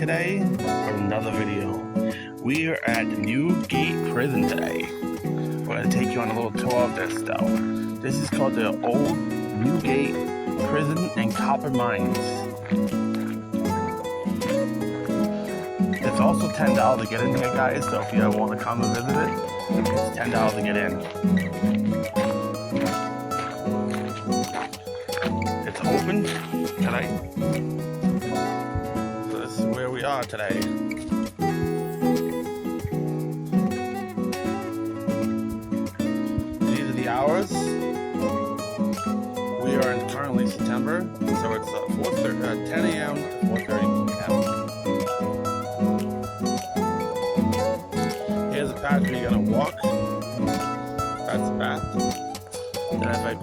today for another video. We are at Newgate Prison today. We're going to take you on a little tour of this though. This is called the Old Newgate Prison and Copper Mines. It's also $10 to get in here, guys, so if you ever want to come and visit it, it's $10 to get in. It's open tonight. So this is where we are today. These are the hours. We are in currently September, so it's 10 a.m. to 4:30 p.m. Here's the path where you're gonna walk. That's the path. Then if I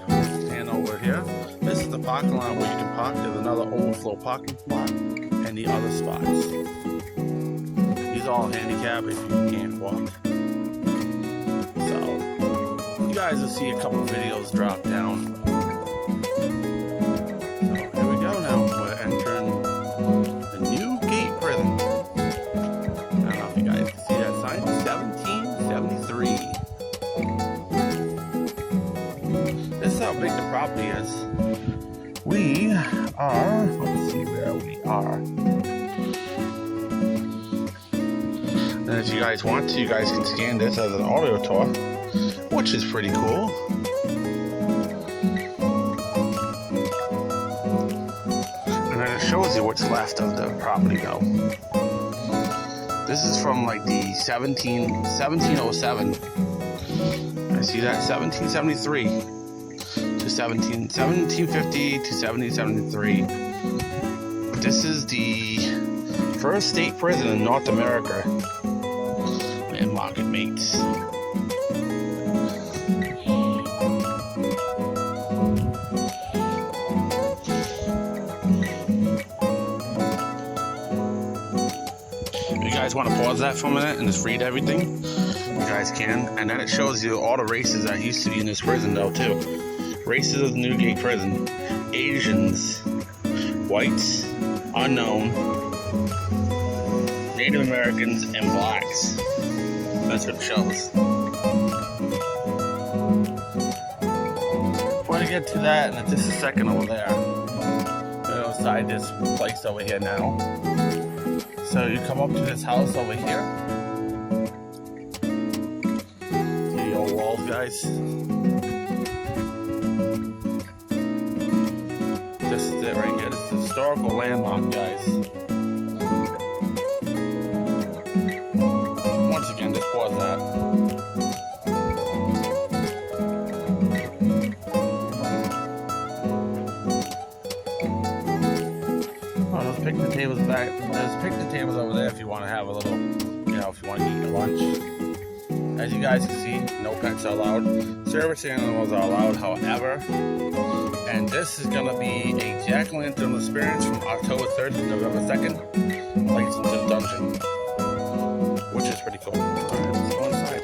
pan over here, this is the parking lot where you can park. There's another overflow parking spot and the other spots. These are all handicapped if you can't walk. So you guys will see a couple of videos drop down. So here we go now. We're entering the Newgate Prison. I don't know if you guys can see that sign. 1773. This is how big the property is. We are, let's see where we are. And if you guys want to, you guys can scan this as an audio tour, which is pretty cool. And then it shows you what's left of the property though. This is from like the 1707. I see that, 1773 to 1750 to 1773. This is the first state prison in North America. And market mates. You guys want to pause that for a minute and just read everything? You guys can. And then it shows you all the races that used to be in this prison though too. Races of the Newgate Prison: Asians, whites, unknown, Native Americans, and blacks. That's what it shows. Before I get to that, and just a second over there, we're outside this place over here now. So you come up to this house over here. See the old walls, guys? This is it right here. This is a historical landmark, guys. Once again, just pause that. Oh, those picnic tables back. There's picnic tables over there if you want to have a little, if you want to eat your lunch. As you guys can see, no pets are allowed. Service animals are allowed, however. And this is going to be a jack-o'-lantern experience from October 3rd to November 2nd. Lights into the dungeon. Which is pretty cool. Alright, let's go inside.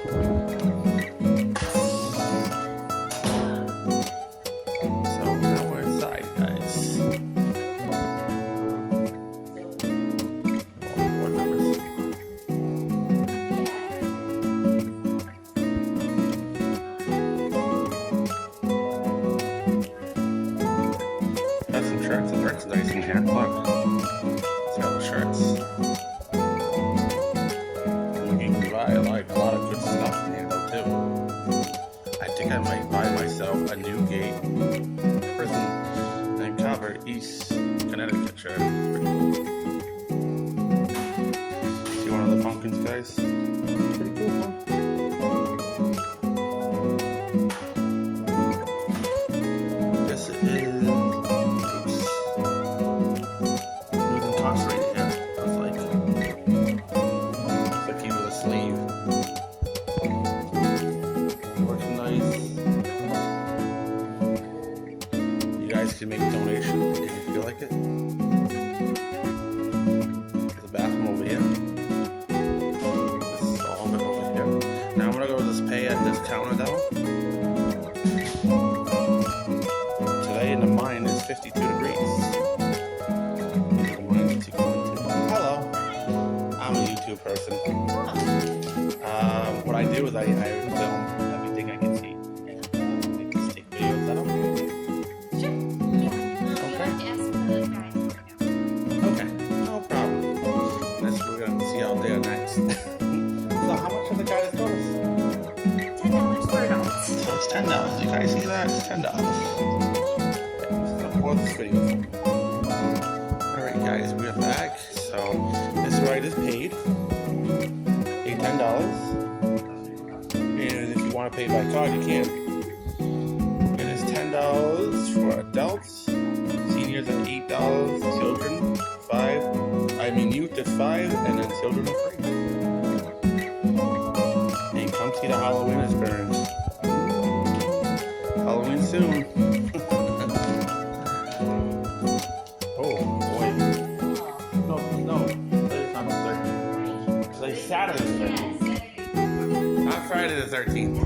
So now we're inside, guys. Got some shirts and merchandise in here. Look. See all the shirts. I like a lot of good stuff in here though too. I think I might buy myself a Newgate Prison and Copper East Connecticut shirt. See one of the pumpkins, guys? Pretty cool, huh? This is who's incarcerated here. Looks like he was a slave. Merchandise. You guys can make a donation if you feel like it. There's a bathroom over here. This is all of it over here. Now I'm gonna go just pay at this counter though. Today in the mine is 52 degrees. The mine is Hello. do is I film everything I can see. I just take videos. Is that okay? Sure. Yeah. Okay. You'll have to ask one of those guys. Okay, no problem. This we're gonna see out there next. So how much are the guided tours? $10 for adults. So it's $10. You guys see that? It's $10. What this video? Alright guys, we're back. So this ride is paid. Pay $10. And if you want to pay by card, you can. It is $10 for adults. Seniors are $8. Children, youth is $5, and then children are free. And come see the Halloween experience. Halloween soon. Oh boy. No. Today's not the 13th. Today's Saturday the 13th. Not Friday the 13th.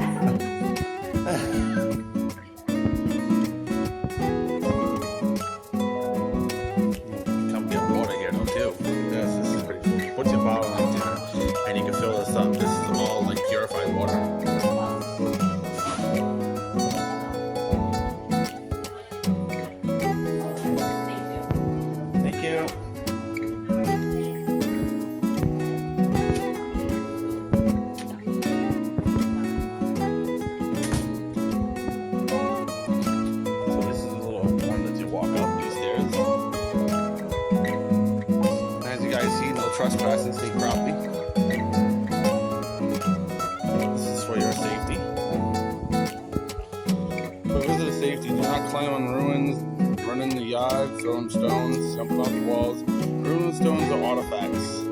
Come get water here though too. Yes, this is pretty cool. Put your bottle in there and you can fill this up. This is all like purified water. Thank you. So this is a little one that you walk up these stairs. And as you guys see, no trespassing state property. This is for your safety. For visitor safety, do not climb on ruins, run in the yard, throwing stones, jumping off the walls. Ruins, stones, or artifacts.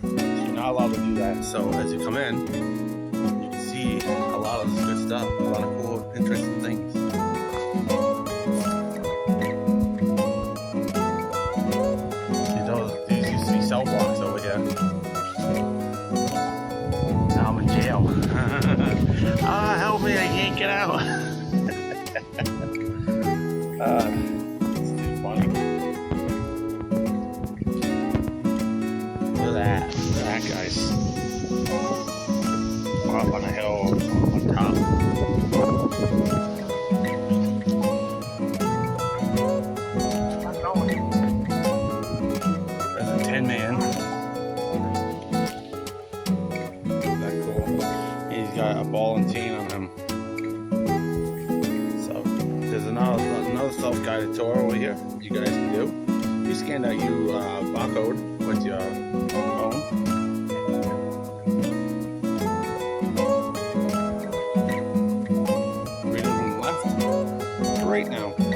You're not allowed to do that. So as you come in, you can see a lot of this good stuff, a lot of cool, interesting things. See, these used to be cell blocks over here. Now I'm in jail. Ah, help me, I can't get out. It's too funny. Look at that, guys. Up on a hill on top. Keep going. There's a Tin Man. Isn't that cool? He's got a ball and chain on him. So there's another self-guided tour over here you guys can do. You scan that barcode with your phone. Read it from the left to right now. I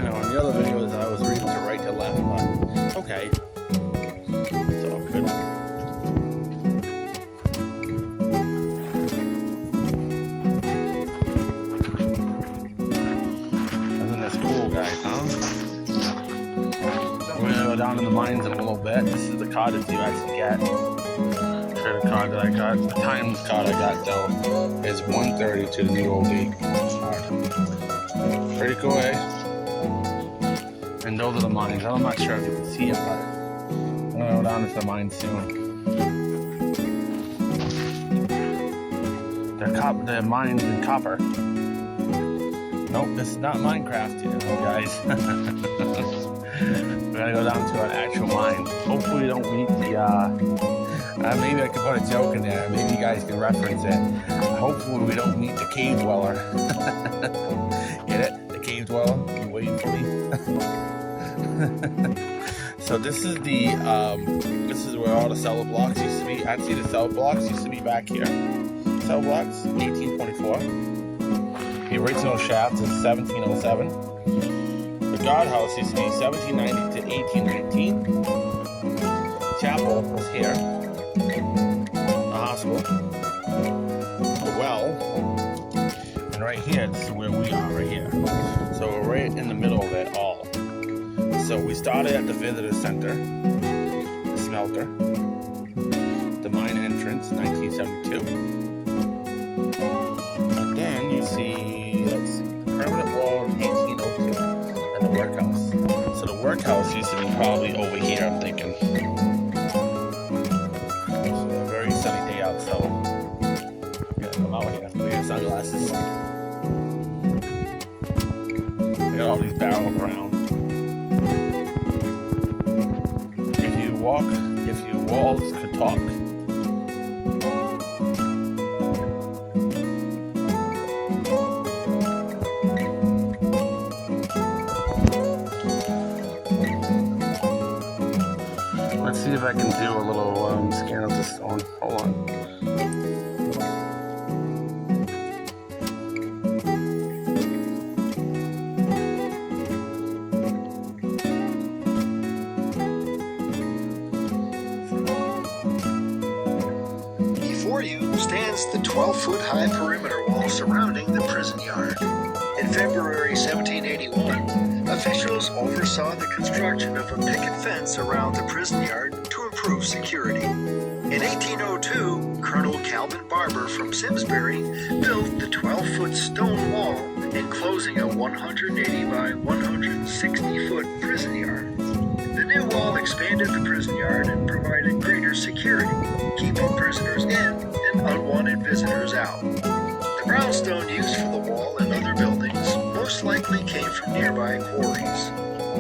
know in the other videos I was reading to right to left, but okay. It's all good. Isn't this cool, guys, huh? We're gonna go down in the mines in a little bit. This is the card that you actually get. Credit card that I got. The times card I got though is 130 to the new old gate card. Pretty cool, eh? And those are the mines. I'm not sure if you can see it, but I'm gonna go down into the mines soon. They're mines in copper. Nope, this is not Minecraft, guys. We're gonna go down to an actual mine. Hopefully we don't meet the, maybe I could put a joke in there. Maybe you guys can reference it. Hopefully we don't meet the cave dweller. Get it? The cave dweller? You waiting for me? So this is this is where all the cell blocks used to be. Actually, the cell blocks used to be back here. Cell blocks, 1824. The original shaft is 1707. The guardhouse used to be 1790 to 1819. The chapel was here. The hospital. The well. And right here, this is where we are, right here. So we're right in the middle of it all. So we started at the visitor center, the smelter, the mine entrance, 1972. And then you see, let's see, the permanent wall, 1802, and the workhouse. So the workhouse used to be probably over here, I'm thinking. So a very sunny day out, so glasses. Look at all these barrels around. If your walls could talk. Let's see if I can do a little scan of this stone. Hold on. Before you stands the 12-foot-high perimeter wall surrounding the prison yard. In February 1781, officials oversaw the construction of a picket fence around the prison yard to improve security. In 1802, Colonel Calvin Barber from Simsbury built the 12-foot stone wall enclosing a 180 by 160-foot prison yard. The new wall expanded the prison yard and provided greater security, keeping prisoners in and unwanted visitors out. The brownstone used for the wall and other buildings most likely came from nearby quarries.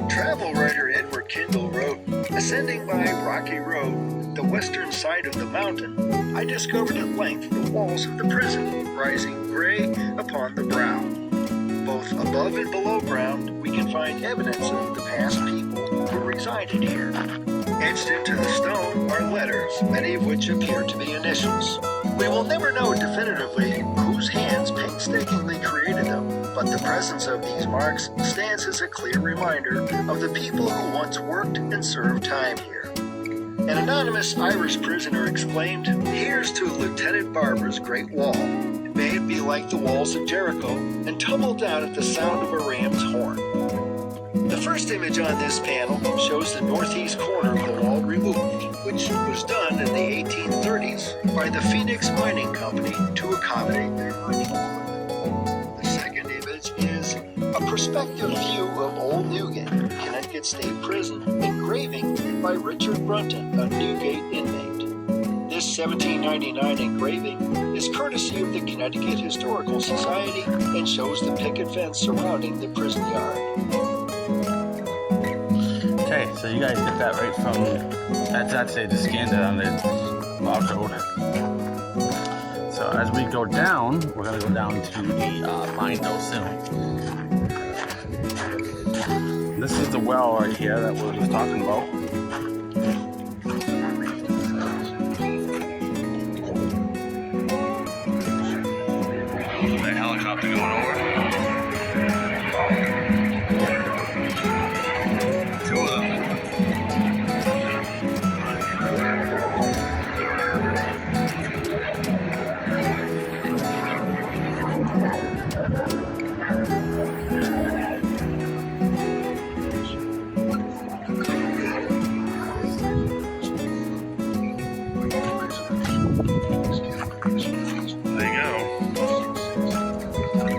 Travel writer Edward Kendall wrote, "Ascending by Rocky Road, the western side of the mountain, I discovered at length the walls of the prison, rising gray upon the brow. Both above and below ground, we can find evidence of the past people who resided here. Etched into the stone are letters, many of which appear to be initials. We will never know definitively whose hands painstakingly created them, but the presence of these marks stands as a clear reminder of the people who once worked and served time here." An anonymous Irish prisoner exclaimed, "Here's to Lieutenant Barber's great wall. May it be like the walls of Jericho and tumble down at the sound of a ram's horn." The first image on this panel shows the northeast corner of the wall removed, which was done in the 1830s by the Phoenix Mining Company to accommodate their mining equipment. The second image is a perspective view of Old Newgate, Connecticut State Prison, engraving by Richard Brunton, a Newgate inmate. This 1799 engraving is courtesy of the Connecticut Historical Society and shows the picket fence surrounding the prison yard. Okay, so you guys get that right from, that's actually just scanned it on the barcode. So as we go down, we're going to go down to the mine though soon. This is the well right here that we were just talking about. The helicopter going over. Two of them. There you go.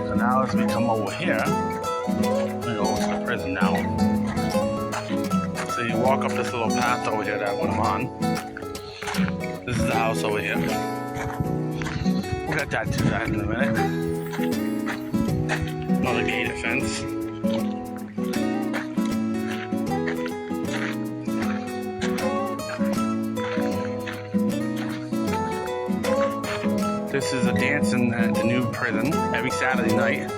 So now as we come over here, we go to the prison now. So you walk up this little path over here that one I'm on. This is the house over here. We'll get that to that in a minute. Another gated fence. This is a dancing at the new prison every Saturday night.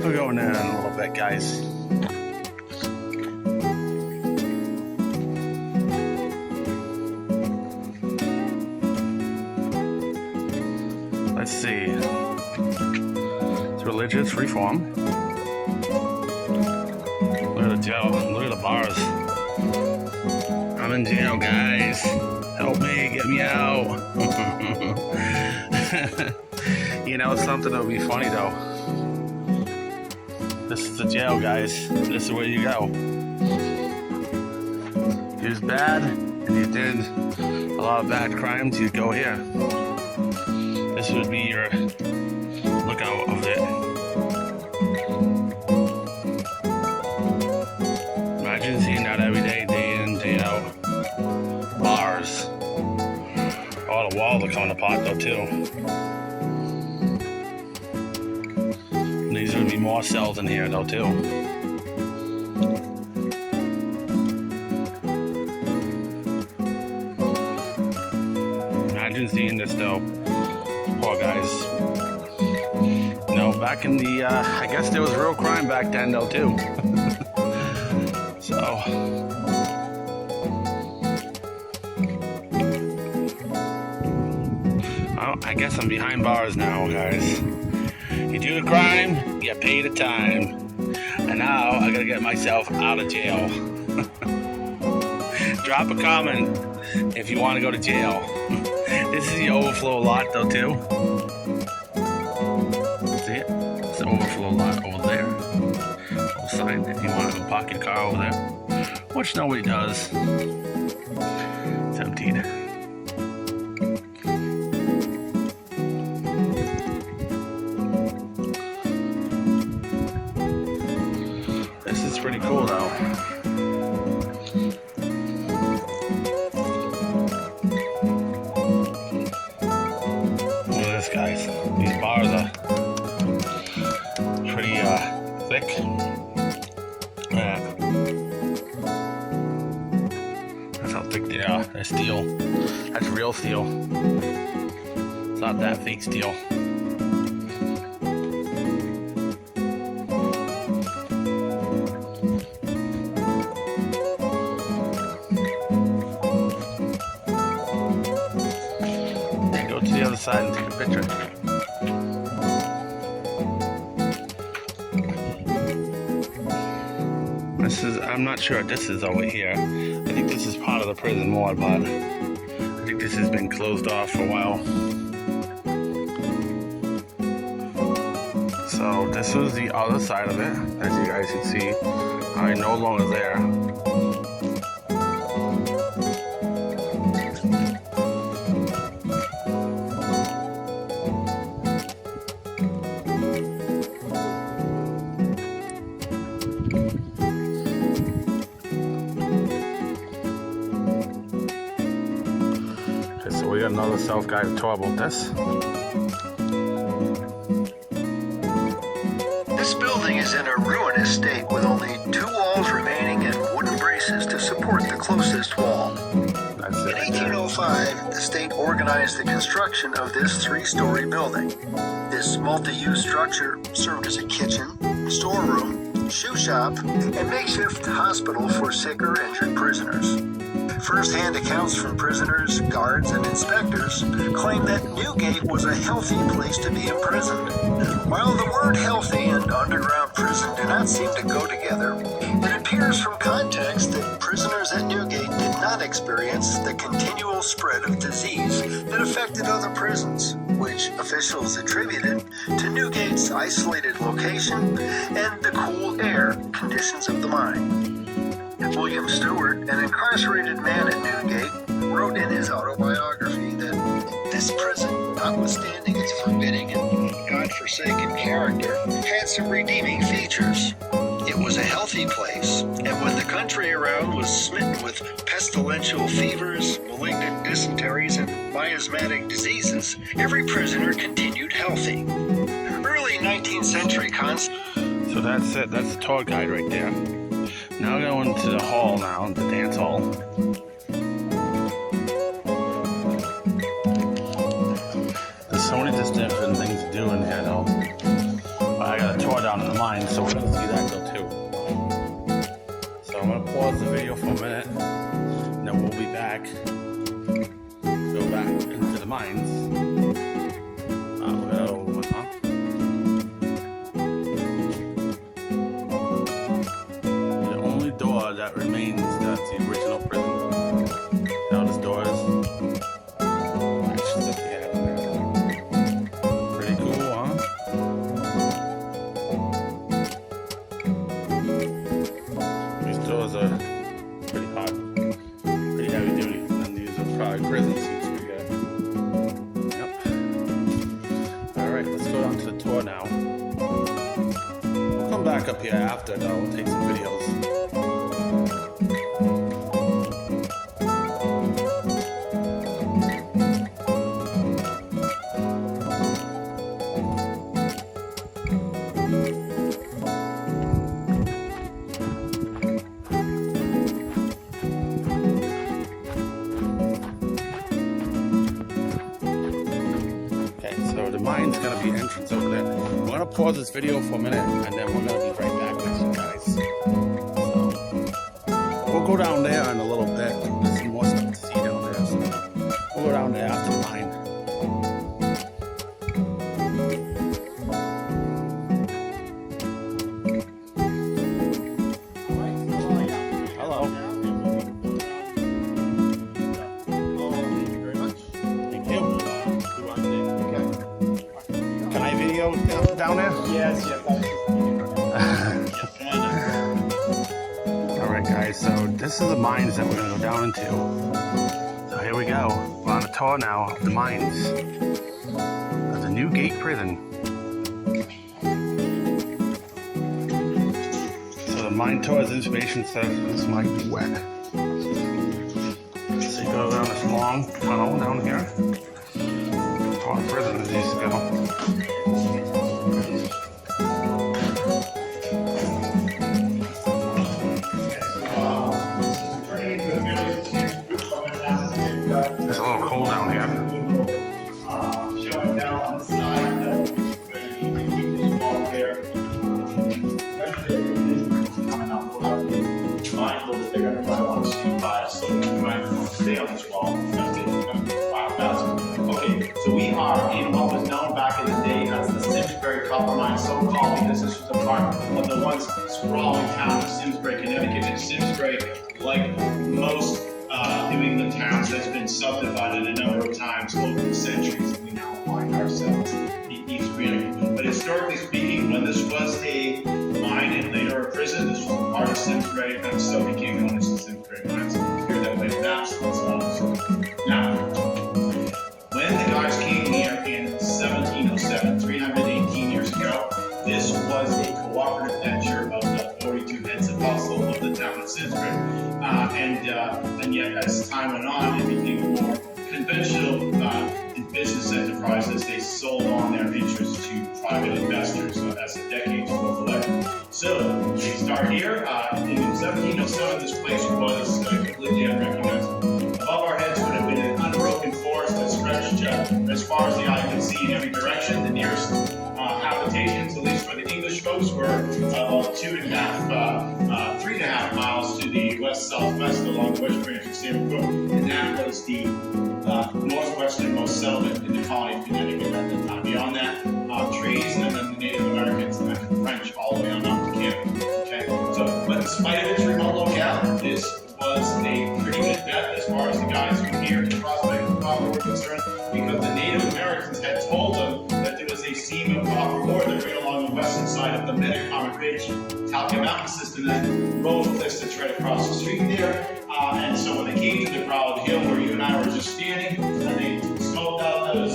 We're going there in a little bit, guys. Let's see. It's religious reform. Look at the jail. Look at the bars. I'm in jail, guys. Help me, get me out. You know, something that would be funny though. This is the jail, guys. This is where you go. If you was bad and you did a lot of bad crimes, you'd go here. This would be your lookout of it. Imagine seeing that every day, day in, day out. too. And these would be more cells in here though too. Imagine seeing this though. Poor guys. You know, back in the, I guess there was real crime back then though too. So. I guess I'm behind bars now, guys. You do the crime, you get paid a time. And now I gotta get myself out of jail. Drop a comment if you want to go to jail. This is the overflow lot though too. See it? It's the overflow lot over there. Little sign if you want to park your car over there. Which nobody does. It's emptied. This is pretty cool though. Guys, these bars are pretty thick. That's how thick they are. They're steel. That's real steel. It's not that fake steel. Go to the other side and take a picture. This is, I'm not sure what this is over here. I think this is part of the prison ward, but I think this has been closed off for a while. So this was the other side of it, as you guys can see. I'm no longer there. So we got another self-guided tour about this. This building is in a ruinous state with only 2 walls remaining and wooden braces to support the closest wall. That's it. In 1805, the state organized the construction of this 3-story building. This multi-use structure served as a kitchen, storeroom, shoe shop, and makeshift hospital for sick or injured prisoners. First-hand accounts from prisoners, guards, and inspectors claim that Newgate was a healthy place to be imprisoned. While the word healthy and underground prison do not seem to go together, it appears from context that prisoners at Newgate did not experience the continual spread of disease that affected other prisons, which officials attributed to Newgate's isolated location and the cool air conditions of the mine. William Stewart, an incarcerated man at Newgate, wrote in his autobiography that this prison, notwithstanding its forbidding and godforsaken character, had some redeeming features. It was a healthy place, and when the country around was smitten with pestilential fevers, malignant dysenteries, and miasmatic diseases, every prisoner continued healthy. Early 19th century So that's it. That's the tour guide right there. Now we're going to the hall now, the dance hall. There's so many just different things to do in here though. I got a tour down in the mine, so we're going to see that go too. So I'm going to pause the video for a minute, and then we'll be back. Go back into the mines. That remains, that's the original prison. Now this door is actually up the head there. Pretty cool, huh? These doors are pretty hot, pretty heavy duty, and these are probably prison seats we got. Yep. Alright, let's go down to the tour now. We'll come back up here after though, we'll take some videos. pause this video for a minute, and then we're gonna be right back with you guys. So, we'll go down there in a little bit. There's some more stuff to see down there, so we'll go down there after the mine. Hello. Thank you. Can I video down there? Yes. Alright guys, so this is the mines that we're going to go down into. So here we go. We're on a tour now of the mines of the New Gate Prison. So the mine tour is information says this might be wet. So you go down this long tunnel down here. Tour the prison as these go. It's a little cold down here. Showing down on the side that you can keep this wall there. Coming up mindful that they're going to probably want to scoot by us, so we might want to stay on this wall. Okay, so we are in what was known back in the day as the Simsbury Copper Mine, so called because this was a part of the once sprawling town of Simsbury, Connecticut. And Simsbury, like most New England towns, has been subdivided a number of times over the centuries, and we now find ourselves in East Granby. But historically speaking, when this was a mine and later a prison, this was a part of Simsbury, and so became known as the Simsbury Mines. Here that way, maps and so on and so forth. Now, when the guys came here in 1707, 318 years ago, this was a cooperative venture of the 42 heads of household of the town of Simsbury. And yet, as time went on, it became more conventional in business enterprises. They sold on their interests to private investors as the decades rolled away. So they start here. In 1707, this place was completely unrecognizable. Above our heads would have been an unbroken forest that stretched as far as the eye could see in every direction. The nearest habitations, at least for the English folks, were about 3.5 miles to the west-southwest along the west branch of Simsbury Brook, and that was the northwesternmost settlement in the colony of Connecticut at the time. Beyond that, trees, and then the Native Americans and then the French all the way on up to Canada. Okay, so but in spite of its remote locale, this was a pretty good bet as far as the guys from here to prospect for copper were concerned, because the Native Americans had told them that there was a seam of copper ore that ran along the western side of the Metacomet Ridge, Talcott Mountain system, that roll of cliffs that's right across the street there. And so when they came to the brow of the hill where you and I were just standing, and they scoped out those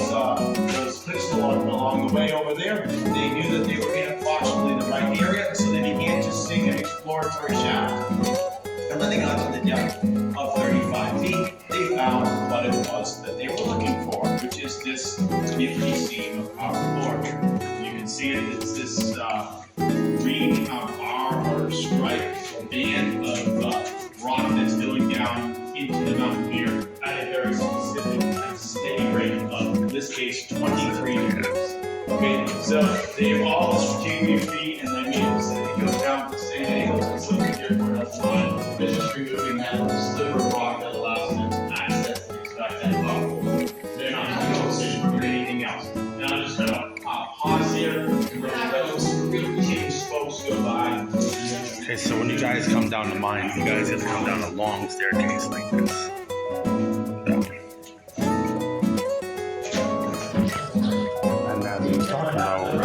cliffs along the way over there, they knew that they were in approximately the right area, so they began to sink an exploratory shaft. And when they got to the depth of 35 feet, they found what it was that they were looking for, which is this nifty seam of copper ore. You can see it, it's this green bar or stripe or band of rock that's going down into the mountain here at a very specific and steady rate of, in this case, 23 degrees. Okay, so they have all this strategic feet, and they mean so they go down to the same angle, and so therefore that's fine. They're just removing that sliver of rock that allows them access to extract that rock. They're not focusing on anything else. Now I'm just gonna pause here and let those team spokes go by. Okay, so when you guys come down the mine, you guys have to come down a long staircase like this. And as he was talking about the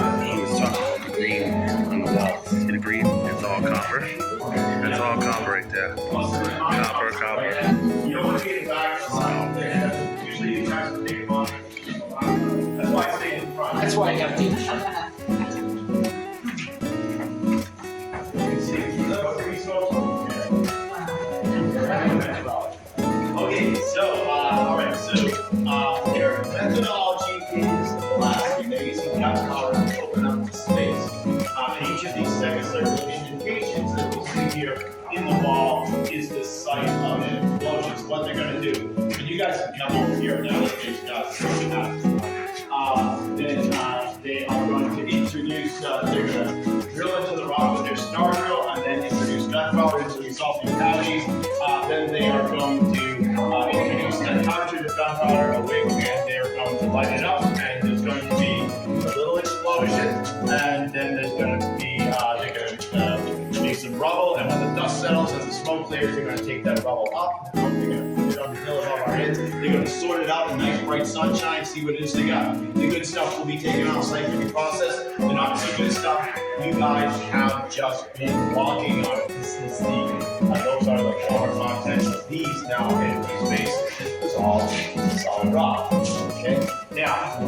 green on the walls. See the green? It's all copper. It's all copper right there. Copper. You don't want to get it back. Usually you try to take it on. That's why I stay in front. That's why I got to be in front. Okay, so, alright, so their methodology is the last thing. They're using gun power to open up the space. And each of these semicircular indentations that we see here in the wall is the site of an explosion. So what they're going to do, and you guys can come over here now that they've got then they are going to introduce drill into the rock with their star drill and then introduce gunpowder into these salty cavities. Then they are going to introduce the cartridge of gunpowder, a wick, and they're going to light it up. And there's going to be a little explosion, and then there's going to be they're going to make some rubble. And when the dust settles and the smoke clears, they're going to take that rubble up. They're going to put it on the hill above our heads. They're going to sort it out in nice bright sunshine, see what it is they got. The good stuff will be taken off site to be processed. The not so good stuff, you guys have just been walking on it. This is those are the former contents of these now in these bases. This was all solid rock. Okay? Now,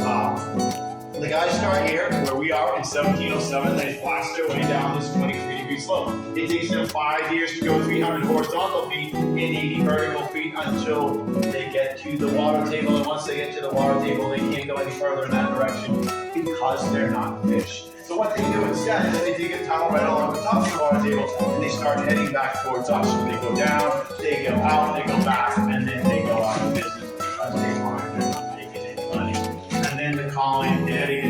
the guys start here where we are in 1707. They blast their way down this 23-degree slope. It takes them 5 years to go 300 horizontal feet and 80 vertical feet until they get to the water table. And once they get to the water table, they can't go any further in that direction because they're not fish. So what they do instead is they dig a tunnel right along the top of the water table and they start heading back towards us. So they go down, they go out, they go back, and then they go out of business because they find they're not making any money. And then the colony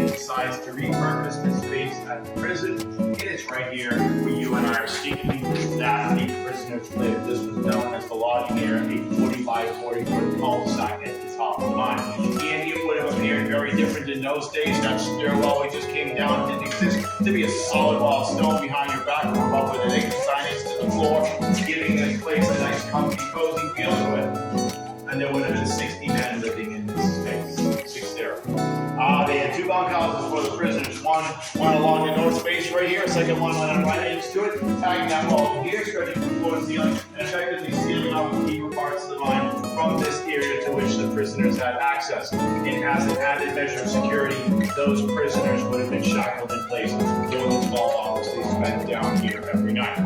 decides to repurpose this space as a prison. And it's right here where you and I are speaking that the prisoners lived. This was known as the lodging area, a 40 by 40 foot cul-de-sac at the top of the mine. And it would have appeared very different in those days. That stairwell we just came down didn't exist. To be a solid wall of stone behind your back from above with an 8 signage to the floor, giving this place a nice comfy, cozy feel to it. And there would have been 60 men living in this space. 60. They had 2 bunkhouses for the prisoners. One along the north space right here. A second one went on right next to it, tagging that wall here, stretching from floor to ceiling, and effectively sealing off the deeper parts of the mine from this area to which the prisoners had access. And as an added measure of security, those prisoners would have been shackled in place during the 12 hours they spent down here every night.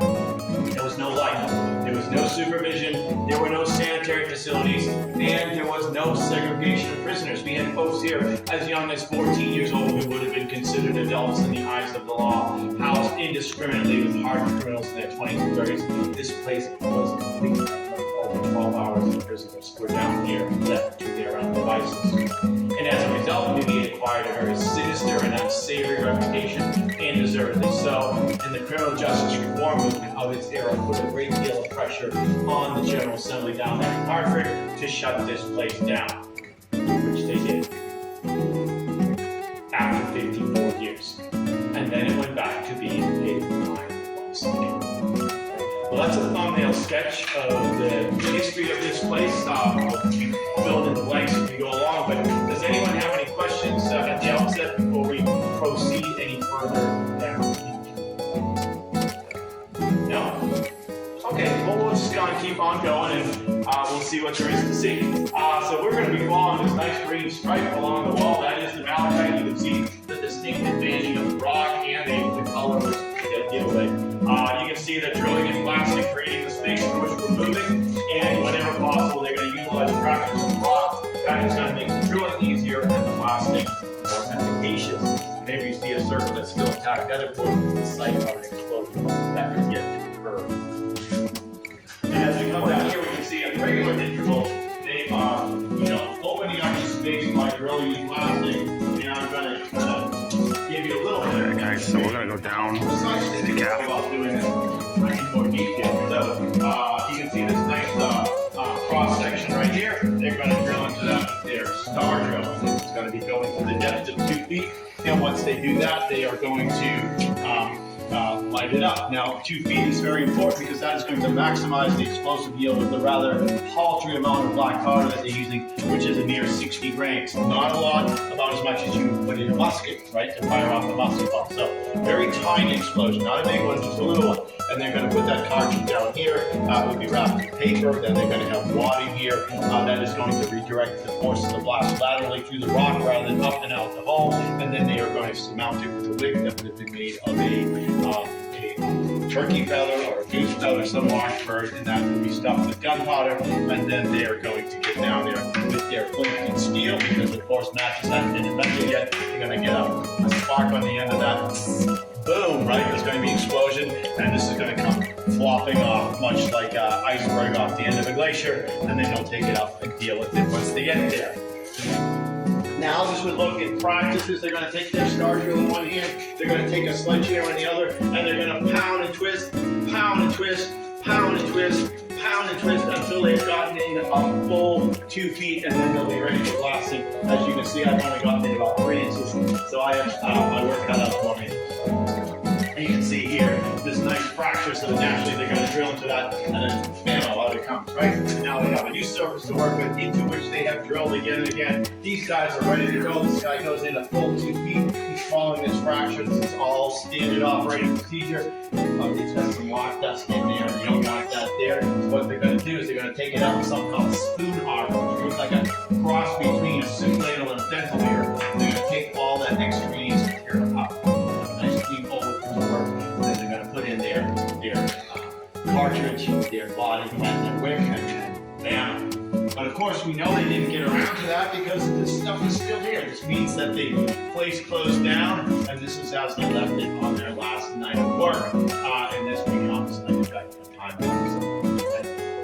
There was no light, there was no supervision, there were no sanitary facilities, and there was no segregation of prisoners. We had folks here as young as 14 years old who would have been considered adults in the eyes of the law, housed indiscriminately with hardened criminals in their 20s and 30s. This place was completely over 12 hours the prisoners were down here left to their own devices. And as a result, Newby acquired a very sinister and unsavory reputation, and deservedly so. And the criminal justice reform movement of its era put a great deal of pressure on the General Assembly down there in Hartford to shut this place down, which they did after 54 years. And then it went back to being a mine once again. Well, that's a thumbnail sketch of the history of this place. We'll fill in the blanks as we go along, but does anyone have any questions at the outset before we proceed any further down? No? Okay, well, we'll just keep on going and we'll see what there is to see. So we're going to be following this nice green stripe along the wall. That is the malachite. You can see the distinctive banding of the rock and the color was giveaway. You can see the drilling and blasting, creating the space in which we're moving, and whenever possible, they're going to utilize fractures of rock. That is going to make the drilling easier and the blasting more efficacious. Maybe you see a circle that's still intact. Other portions of the site are an explosion that could get to occur. And as we come down here, we can see at regular intervals, they are, opening up the space by drilling and blasting. And I'm going to give you a little bit. Alright guys, so we're gonna go down to the cap. About doing this in more detail. So you can see this nice cross section right here. They're going to drill into that with their star drill. It's going to be going to the depth of 2 feet. And once they do that, they are going to light it up. Now, 2 feet is very important because that is going to maximize the explosive yield of the rather paltry amount of black powder that they're using, which is a mere 60 grains. Not a lot, about as much as you would put in a musket, right, to fire off a musket ball. So, very tiny explosion, not a big one, just a little one. And they're going to put that cartridge down here. It will be wrapped in paper. Then they're going to have wadding here that is going to redirect the force of the blast laterally through the rock rather than up and out the hole. And then they are going to surmount it with a wig that would have been made of a turkey feather or a goose feather, some large bird, and that will be stuffed with gunpowder. And then they are going to get down there with their flint and steel, because of course matches haven't been invented yet. They're going to get a spark on the end of that. Boom, right? There's going to be an explosion, and this is going to come flopping off, much like an iceberg off the end of a glacier, and then they'll take it up and deal with it once they get there. Now this would look in practices. They're going to take their star drill in one hand, they're going to take a sledgehammer in the other, and they're going to pound and twist, pound and twist, pound and twist, pound and twist until they've gotten in a full 2 feet, and then they'll be ready for blasting. As you can see, I've only gotten in about 3 inches, so I have my work cut out for me. And you can see here, this nice fracture, so that naturally they're going to drill into that, and then bam, out it comes, right? And now they have a new surface to work with, into which they have drilled again and again. These guys are ready to go. This guy goes in a full 2 feet. He's following this fracture. This is all standard operating procedure. It's got some rock dust in there, and you don't want that there. So what they're going to do is they're going to take it out with something called spoon art, which is like a cross between a soup ladle and a dental mirror. And they're going to take all that extraneous material out. Nice clean bowl with the work. And then they're going to put in their cartridge, their body, and their wick, and bam. But of course, we know they didn't get around to that because this stuff is still here. This means that the place closed down, and this is as they left it on their last night of work. And this becomes a time bomb.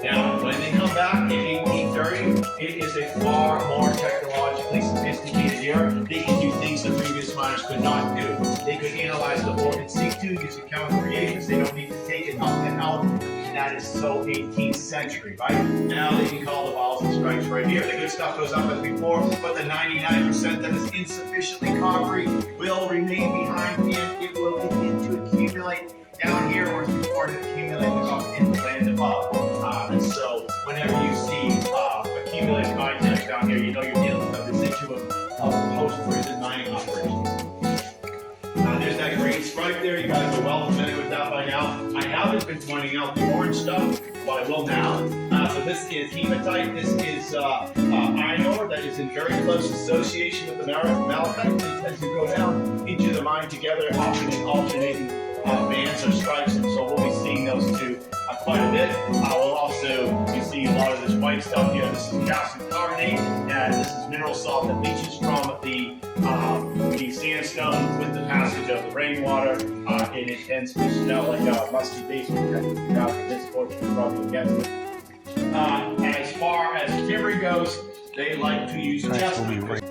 Now, when they come back in 1830, it is a far more technologically sophisticated era. They can do things that previous miners could not do. They could analyze the ore in situ using chemical reagents. They don't need to take it up and out. And that is so 18th century, right? Now they can call the balls and strikes right here. The good stuff goes up as before, but the 99% that is insufficiently coppery will remain behind, and it will begin to accumulate down here, whereas before it accumulated up in the land above. And so whenever you see accumulated content down here, you know you're dealing with a residuum of post-prison mining operations. There's that green stripe there. You guys are well familiar with that by now. I haven't been pointing out the orange stuff, but I will now. So this is hematite. This is iron ore that is in very close association with the malachite. As you go down into the mine together, often in alternating bands or stripes, and so we'll be seeing those two quite a bit. We'll also be seeing a lot of this white stuff here. This is calcium carbonate, and this is mineral salt that leaches from the sandstone with the passage of the rainwater, and it tends to smell like a musty base. This portion probably against it. As far as timber goes, they like to use chestnut.